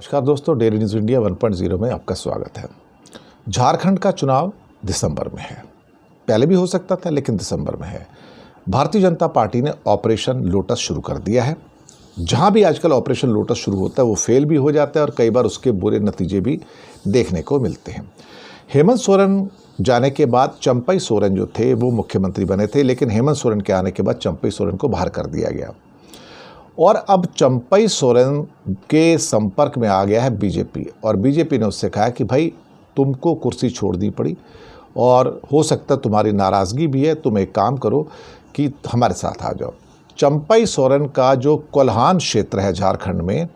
नमस्कार दोस्तों, daily news India 1.0 में आपका स्वागत है। झारखंड का चुनाव दिसंबर में है। पहले भी हो सकता था, लेकिन दिसंबर में है। भारतीय जनता पार्टी ने ऑपरेशन लोटस शुरू कर दिया है। जहां भी आजकल ऑपरेशन लोटस शुरू होता है वो फेल भी हो जाता है और कई बार उसके बुरे नतीजे भी देखने को मिलते हैं। हेमंत सोरेन जाने के बाद चंपई सोरेन जो थे वो मुख्यमंत्री बने थे, लेकिन हेमंत सोरेन के आने के बाद चंपई सोरेन को बाहर कर दिया गया और अब चंपई सोरेन के संपर्क में आ गया है बीजेपी। और बीजेपी ने उससे कहा कि भाई तुमको कुर्सी छोड़नी पड़ी और हो सकता तुम्हारी नाराज़गी भी है, तुम एक काम करो कि हमारे साथ आ जाओ। चंपई सोरेन का जो कोल्हान क्षेत्र है झारखंड में,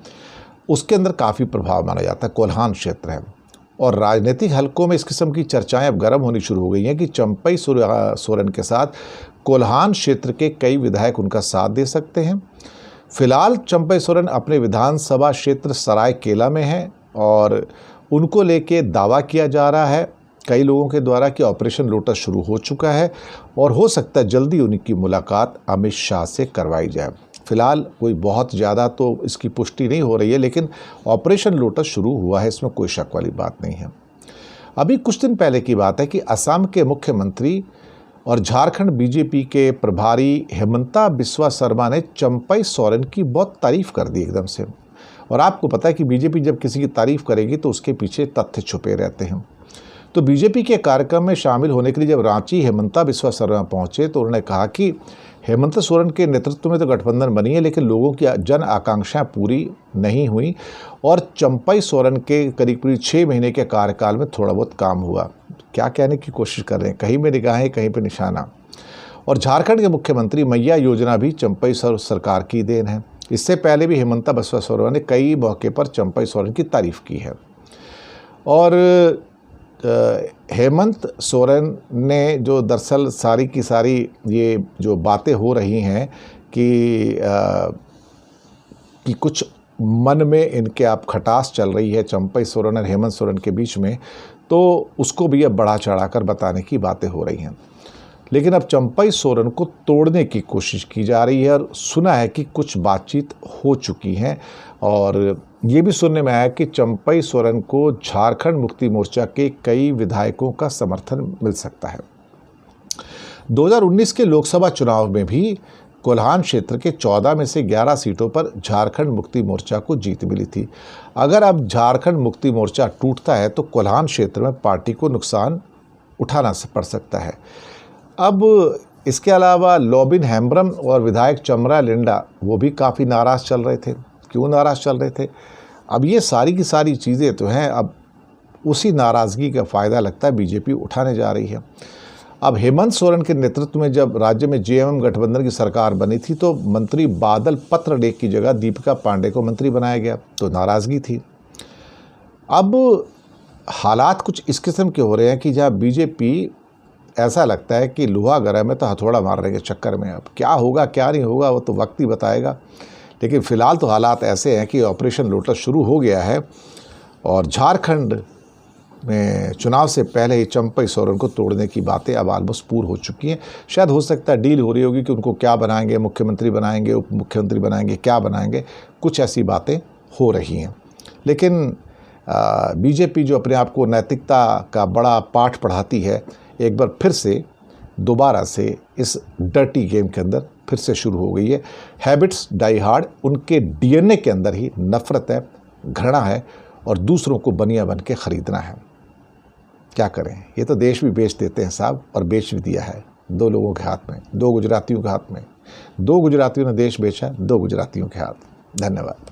उसके अंदर काफ़ी प्रभाव माना जाता है। कोल्हान क्षेत्र है और राजनीतिक हलकों में इस किस्म की चर्चाएं अब गर्म होनी शुरू हो गई हैं कि चंपई सोरेन के साथ कोल्हान क्षेत्र के कई विधायक उनका साथ दे सकते हैं। फिलहाल चंपई सोरेन अपने विधानसभा क्षेत्र सरायकेला में हैं और उनको लेके दावा किया जा रहा है कई लोगों के द्वारा कि ऑपरेशन लोटस शुरू हो चुका है और हो सकता है जल्दी उनकी मुलाकात अमित शाह से करवाई जाए। फिलहाल कोई बहुत ज़्यादा तो इसकी पुष्टि नहीं हो रही है, लेकिन ऑपरेशन लोटस शुरू हुआ है, इसमें कोई शक वाली बात नहीं है। अभी कुछ दिन पहले की बात है कि असम के मुख्यमंत्री और झारखंड बीजेपी के प्रभारी हेमंता बिस्वा शर्मा ने चंपई सोरेन की बहुत तारीफ कर दी एकदम से। और आपको पता है कि बीजेपी जब किसी की तारीफ करेगी तो उसके पीछे तथ्य छुपे रहते हैं। तो बीजेपी के कार्यक्रम में शामिल होने के लिए जब रांची हेमंता बिस्वा शर्मा पहुंचे तो उन्होंने कहा कि हेमंत सोरेन के नेतृत्व में तो गठबंधन बनी है, लेकिन लोगों की जन आकांक्षाएं पूरी नहीं हुई और चंपई सोरेन के करीब 6 महीने के कार्यकाल में थोड़ा बहुत काम हुआ। क्या कहने की कोशिश कर रहे हैं, कहीं में निगाहें कहीं पे निशाना। और झारखंड के मुख्यमंत्री मैया योजना भी चंपई सरकार की देन है। इससे पहले भी हेमंता बिस्वा शर्मा ने कई मौके पर चंपई सोरेन की तारीफ की है। और हेमंत सोरेन ने जो दरअसल सारी की सारी ये जो बातें हो रही हैं कि कुछ मन में इनके आप खटास चल रही है चंपई सोरेन और हेमंत सोरेन के बीच में, तो उसको भी अब बढ़ा चढ़ाकर बताने की बातें हो रही हैं। लेकिन अब चंपई सोरेन को तोड़ने की कोशिश की जा रही है और सुना है कि कुछ बातचीत हो चुकी हैं और ये भी सुनने में आया कि चंपई सोरेन को झारखंड मुक्ति मोर्चा के कई विधायकों का समर्थन मिल सकता है। 2019 के लोकसभा चुनाव में भी कोल्हान क्षेत्र के 14 में से 11 सीटों पर झारखंड मुक्ति मोर्चा को जीत मिली थी। अगर अब झारखंड मुक्ति मोर्चा टूटता है तो कोल्हान क्षेत्र में पार्टी को नुकसान उठाना पड़ सकता है। अब इसके अलावा लोबिन हेम्ब्रम और विधायक चमरा लिंडा वो भी काफ़ी नाराज़ चल रहे थे। क्यों नाराज़ चल रहे थे? अब ये सारी की सारी चीज़ें तो हैं, अब उसी नाराज़गी का फ़ायदा लगता है बीजेपी उठाने जा रही है। अब हेमंत सोरेन के नेतृत्व में जब राज्य में जेएमएम गठबंधन की सरकार बनी थी तो मंत्री बादल पत्रलेख की जगह दीपिका पांडे को मंत्री बनाया गया, तो नाराज़गी थी। अब हालात कुछ इस किस्म के हो रहे हैं कि जहाँ बीजेपी ऐसा लगता है कि लोहा गर्म है तो हथौड़ा मारने के चक्कर में। अब क्या होगा क्या नहीं होगा वो तो वक्त ही बताएगा, लेकिन फ़िलहाल तो हालात ऐसे हैं कि ऑपरेशन लोटस शुरू हो गया है और झारखंड में चुनाव से पहले ही चंपई सोरेन को तोड़ने की बातें अब ऑलमोस्ट पूरी हो चुकी हैं। शायद हो सकता है डील हो रही होगी कि उनको क्या बनाएंगे, मुख्यमंत्री बनाएंगे, उप मुख्यमंत्री बनाएंगे, क्या बनाएंगे, कुछ ऐसी बातें हो रही हैं। लेकिन बीजेपी जो अपने आप को नैतिकता का बड़ा पाठ पढ़ाती है, एक बार फिर से दोबारा से इस डर्टी गेम के अंदर फिर से शुरू हो गई है। हैबिट्स डाई हार्ड, उनके डीएनए के अंदर ही नफ़रत है, घृणा है और दूसरों को बनिया बन के ख़रीदना है। क्या करें, ये तो देश भी बेच देते हैं साहब, और बेच भी दिया है 2 लोगों के हाथ में, 2 गुजरातियों के हाथ में। 2 गुजरातियों ने देश बेचा 2 गुजरातियों के हाथ। धन्यवाद।